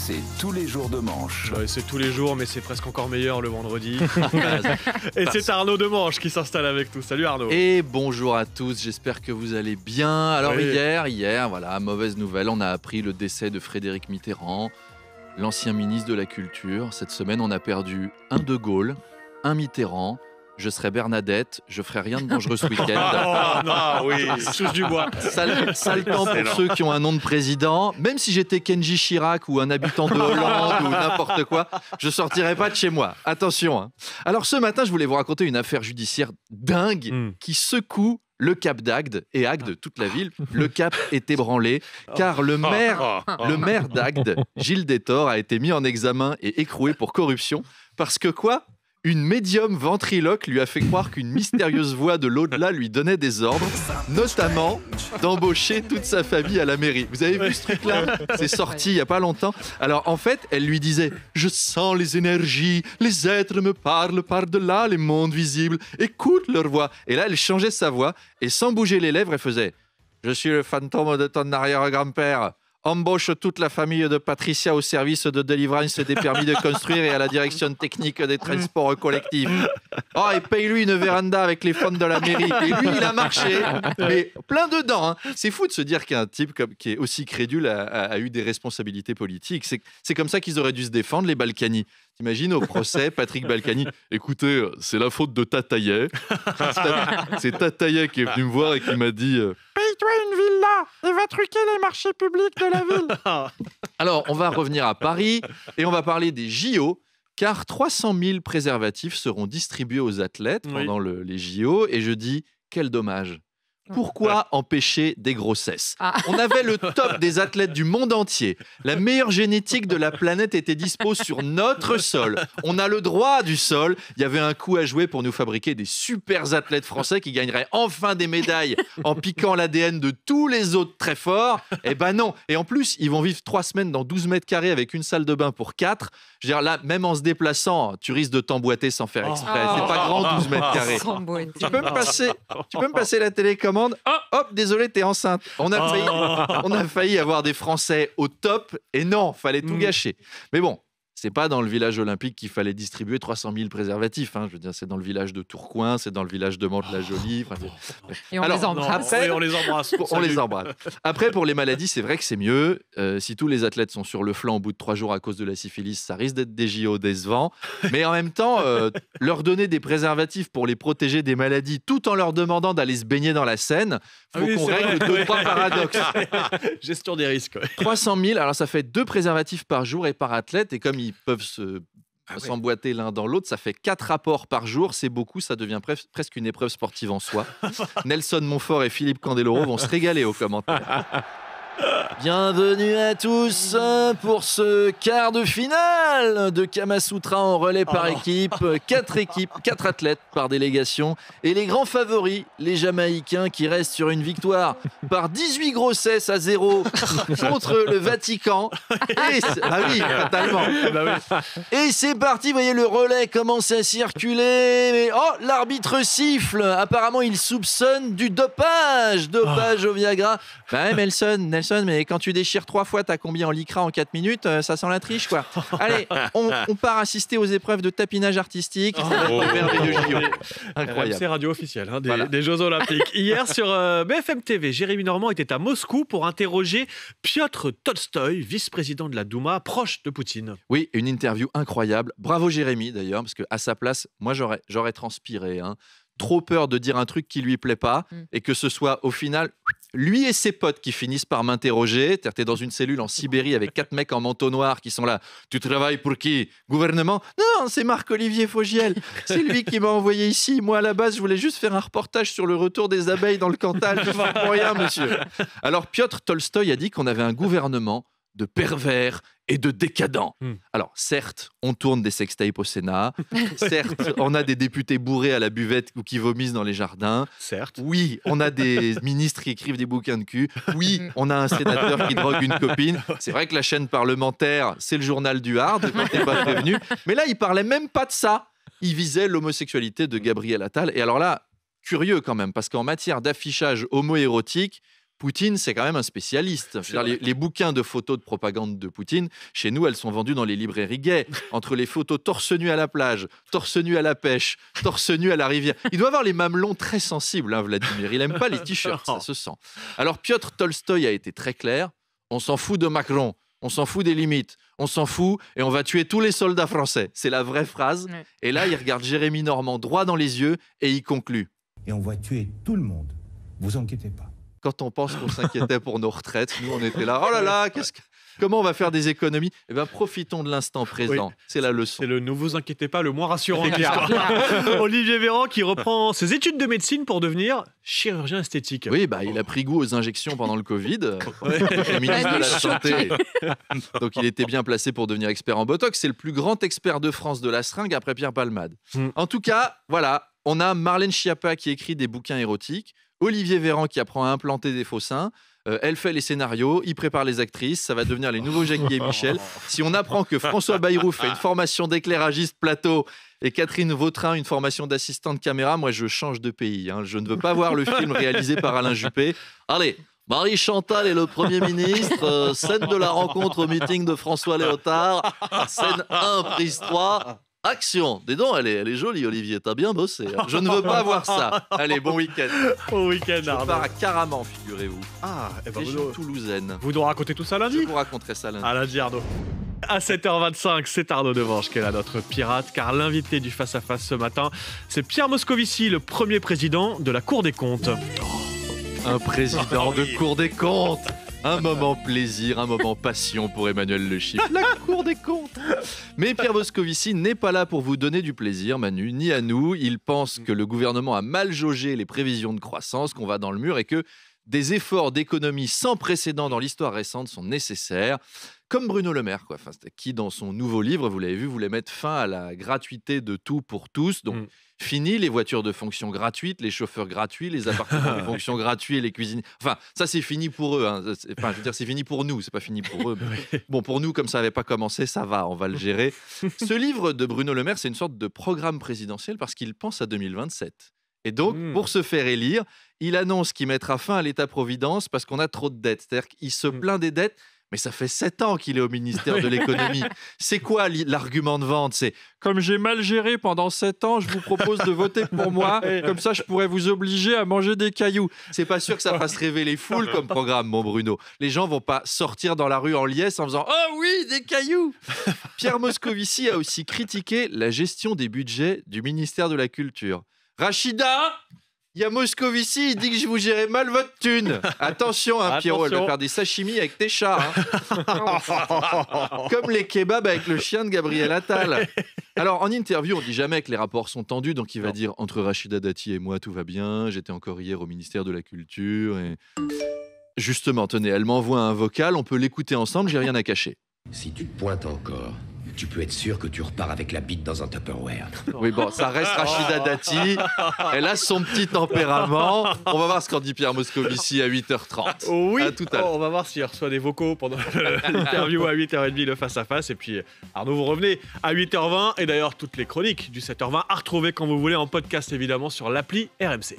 c'est tous les jours de manche. Ouais, c'est tous les jours, mais c'est presque encore meilleur le vendredi. Et c'est Arnaud de Manche qui s'installe avec nous. Salut Arnaud. Et bonjour à tous, j'espère que vous allez bien. Alors Oui. hier, voilà, mauvaise nouvelle, on a appris le décès de Frédéric Mitterrand, l'ancien ministre de la Culture. Cette semaine, on a perdu un De Gaulle, un Mitterrand. Je serai Bernadette, je ferai rien de dangereux ce week-end. Oh non, oui, touche du bois. Sale temps pour ceux qui ont un nom de président. Même si j'étais Kenji Chirac ou un habitant de Hollande ou n'importe quoi, je sortirai pas de chez moi. Attention. Hein. Alors ce matin, je voulais vous raconter une affaire judiciaire dingue qui secoue le Cap d'Agde et Agde, toute la ville. Le Cap est ébranlé car le maire d'Agde, Gilles Détor, a été mis en examen et écroué pour corruption parce que quoi ? Une médium ventriloque lui a fait croire qu'une mystérieuse voix de l'au-delà lui donnait des ordres, notamment d'embaucher toute sa famille à la mairie. Vous avez vu ce truc-là ? C'est sorti il n'y a pas longtemps. Alors en fait, elle lui disait « Je sens les énergies, les êtres me parlent par-delà les mondes visibles, écoute leur voix ». Et là, elle changeait sa voix et sans bouger les lèvres, elle faisait « Je suis le fantôme de ton arrière-grand-père ». Embauche toute la famille de Patricia au service de délivrance des permis de construire et à la direction technique des transports collectifs. Oh, et paye-lui une véranda avec les fonds de la mairie. Et lui, il a marché, mais plein dedans. Hein. C'est fou de se dire qu'un type qui est aussi crédule a eu des responsabilités politiques. C'est comme ça qu'ils auraient dû se défendre, les Balkany. T'imagines au procès, Patrick Balkany, écoutez, c'est la faute de Tataillet. C'est Tataillet qui est venu me voir et qui m'a dit paye-toi une villa et va truquer les marchés publics de la ville. Alors, on va revenir à Paris et on va parler des JO, car 300 000 préservatifs seront distribués aux athlètes pendant les JO. Et je dis, quel dommage. Pourquoi empêcher des grossesses ? On avait le top des athlètes du monde entier. La meilleure génétique de la planète était dispo sur notre sol. On a le droit du sol. Il y avait un coup à jouer pour nous fabriquer des super athlètes français qui gagneraient enfin des médailles en piquant l'ADN de tous les autres très forts. Eh ben non. Et en plus, ils vont vivre 3 semaines dans 12 mètres carrés avec une salle de bain pour 4. Je veux dire, là, même en se déplaçant, tu risques de t'emboîter sans faire exprès. C'est pas grand 12 mètres carrés. Tu peux me passer la télécommande ? Hop, désolé, t'es enceinte. On a failli avoir des Français au top et non, fallait tout gâcher. Mais bon, c'est pas dans le village olympique qu'il fallait distribuer 300 000 préservatifs. Hein. Je veux dire, c'est dans le village de Tourcoing, c'est dans le village de Mantes-la-Jolie. Et on les embrasse. On les embrasse. On les embrasse. Après, pour les maladies, c'est vrai que c'est mieux. Si tous les athlètes sont sur le flanc au bout de 3 jours à cause de la syphilis, ça risque d'être des JO décevants. Mais en même temps, leur donner des préservatifs pour les protéger des maladies tout en leur demandant d'aller se baigner dans la Seine, faut qu'on règle 2-3 paradoxes. Gestion des risques. Ouais. 300 000, alors ça fait 2 préservatifs par jour et par athlète. Et comme ils peuvent s'emboîter l'un dans l'autre, ça fait 4 rapports par jour. C'est beaucoup, ça devient presque une épreuve sportive en soi. Nelson Montfort et Philippe Candeloro vont se régaler aux commentaires. Bienvenue à tous pour ce quart de finale de Kamasutra en relais par équipe. 4 athlètes par délégation. Et les grands favoris, les Jamaïcains qui restent sur une victoire par 18 grossesses à 0 contre le Vatican. Ah oui, fatalement. Et c'est parti, vous voyez le relais commence à circuler. Mais l'arbitre siffle. Apparemment, il soupçonne du dopage. Dopage au Viagra. Bah, Nelson, mais quand tu déchires 3 fois ta combi en lycra en 4 minutes, ça sent la triche, quoi. Allez, on part assister aux épreuves de tapinage artistique. Incroyable. C'est radio officielle des Jeux Olympiques. Hier, sur BFM TV, Jérémy Normand était à Moscou pour interroger Piotr Tolstoï, vice-président de la Douma, proche de Poutine. Oui, une interview incroyable. Bravo Jérémy, d'ailleurs, parce qu'à sa place, moi, j'aurais transpiré. Trop peur de dire un truc qui lui plaît pas et que ce soit au final lui et ses potes qui finissent par m'interroger. T'es dans une cellule en Sibérie avec 4 mecs en manteau noir qui sont là. Tu travailles pour qui ? Gouvernement ? Non, c'est Marc-Olivier Fogiel. C'est lui qui m'a envoyé ici. Moi, à la base, je voulais juste faire un reportage sur le retour des abeilles dans le Cantal. Je fais pour rien, monsieur. Alors, Piotr Tolstoï a dit qu'on avait un gouvernement de pervers et de décadents. Alors, certes, on tourne des sextapes au Sénat. Certes, on a des députés bourrés à la buvette ou qui vomissent dans les jardins. Certes. Oui, on a des ministres qui écrivent des bouquins de cul. Oui, on a un sénateur qui drogue une copine. C'est vrai que la chaîne parlementaire, c'est le journal du hard, quand t'es pas prévenu. Mais là, il parlait même pas de ça. Il visait l'homosexualité de Gabriel Attal. Et alors là, curieux quand même, parce qu'en matière d'affichage homo-érotique, Poutine, c'est quand même un spécialiste. Je veux dire, les bouquins de photos de propagande de Poutine, chez nous, elles sont vendues dans les librairies gays. Entre les photos torse nu à la plage, torse nu à la pêche, torse nu à la rivière. Il doit avoir les mamelons très sensibles, hein, Vladimir. Il n'aime pas les t-shirts, ça se sent. Alors, Piotr Tolstoï a été très clair. On s'en fout de Macron, on s'en fout des limites, on s'en fout et on va tuer tous les soldats français. C'est la vraie phrase. Ouais. Et là, il regarde Jérémy Normand droit dans les yeux et il conclut. Et on va tuer tout le monde. Vous inquiétez pas. Quand on pense qu'on s'inquiétait pour nos retraites, nous, on était là. Oh là là, comment on va faire des économies ? Eh bien, profitons de l'instant présent. Oui. C'est la leçon. C'est le ne vous inquiétez pas, le moins rassurant de l'histoire. Olivier Véran qui reprend ses études de médecine pour devenir chirurgien esthétique. Oui, il a pris goût aux injections pendant le Covid. Le ministre de la Santé. Donc, il était bien placé pour devenir expert en Botox. C'est le plus grand expert de France de la seringue après Pierre Palmade. En tout cas, voilà, on a Marlène Schiappa qui écrit des bouquins érotiques. Olivier Véran qui apprend à implanter des faux seins. Elle fait les scénarios, il prépare les actrices, ça va devenir les nouveaux Jackie et Michel. Si on apprend que François Bayrou fait une formation d'éclairagiste plateau et Catherine Vautrin une formation d'assistante caméra, moi je change de pays. Hein. Je ne veux pas voir le film réalisé par Alain Juppé. Allez, Marie Chantal et le Premier ministre, scène de la rencontre au meeting de François Léotard, scène 1, prise 3... Action! Dis donc, elle est jolie, Olivier, t'as bien bossé. Hein. Je ne veux pas voir ça. Allez, bon week-end. Bon week-end, Arnaud. Je pars à Caraman, figurez-vous. Ah, et ben vous toulousaine. Vous nous racontez tout ça lundi? Je vous raconterai ça lundi. À lundi, Arnaud. À 7h25, c'est Arnaud Devanche qui est là, notre pirate, car l'invité du face-à-face ce matin, c'est Pierre Moscovici, le premier président de la Cour des comptes. Un président de Cour des comptes. Un moment plaisir, un moment passion pour Emmanuel Le Chypre, la Cour des comptes. Mais Pierre Moscovici n'est pas là pour vous donner du plaisir, Manu, ni à nous. Il pense que le gouvernement a mal jaugé les prévisions de croissance, qu'on va dans le mur et que des efforts d'économie sans précédent dans l'histoire récente sont nécessaires. Comme Bruno Le Maire, quoi. Enfin, qui, dans son nouveau livre, vous l'avez vu, voulait mettre fin à la gratuité de tout pour tous. Donc, fini les voitures de fonction gratuites, les chauffeurs gratuits, les appartements de fonction gratuits et les cuisines. Enfin, ça, c'est fini pour eux. Hein. Enfin, je veux dire, c'est fini pour nous. C'est pas fini pour eux. Mais... Bon, pour nous, comme ça n'avait pas commencé, ça va, on va le gérer. Ce livre de Bruno Le Maire, c'est une sorte de programme présidentiel parce qu'il pense à 2027. Et donc, pour se faire élire, il annonce qu'il mettra fin à l'État-providence parce qu'on a trop de dettes. C'est-à-dire qu'il se plaint des dettes, mais ça fait 7 ans qu'il est au ministère de l'économie. C'est quoi l'argument de vente? C'est « Comme j'ai mal géré pendant 7 ans, je vous propose de voter pour moi. Comme ça, je pourrais vous obliger à manger des cailloux. » C'est pas sûr que ça fasse rêver les foules comme programme, mon Bruno. Les gens vont pas sortir dans la rue en liesse en faisant « Oh oui, des cailloux !» Pierre Moscovici a aussi critiqué la gestion des budgets du ministère de la Culture. Rachida, il y a Moscovici, il dit que je vous gérais mal votre thune. Attention, hein, Pierrot, elle va faire des sashimi avec tes chats. Hein. Comme les kebabs avec le chien de Gabriel Attal. Alors, en interview, on dit jamais que les rapports sont tendus, donc il va dire « Entre Rachida Dati et moi, tout va bien. J'étais encore hier au ministère de la Culture. » Et... Justement, tenez, elle m'envoie un vocal, on peut l'écouter ensemble, j'ai rien à cacher. Si tu te pointes encore, tu peux être sûr que tu repars avec la bite dans un Tupperware. Oui, bon, ça reste Rachida Dati. Elle a son petit tempérament. On va voir ce qu'en dit Pierre Moscovici à 8h30. Oui, à tout à l'heure. On va voir s'il reçoit des vocaux pendant l'interview à 8h30, le face-à-face. Et puis, Arnaud, vous revenez à 8h20. Et d'ailleurs, toutes les chroniques du 7h20 à retrouver quand vous voulez en podcast, évidemment, sur l'appli RMC.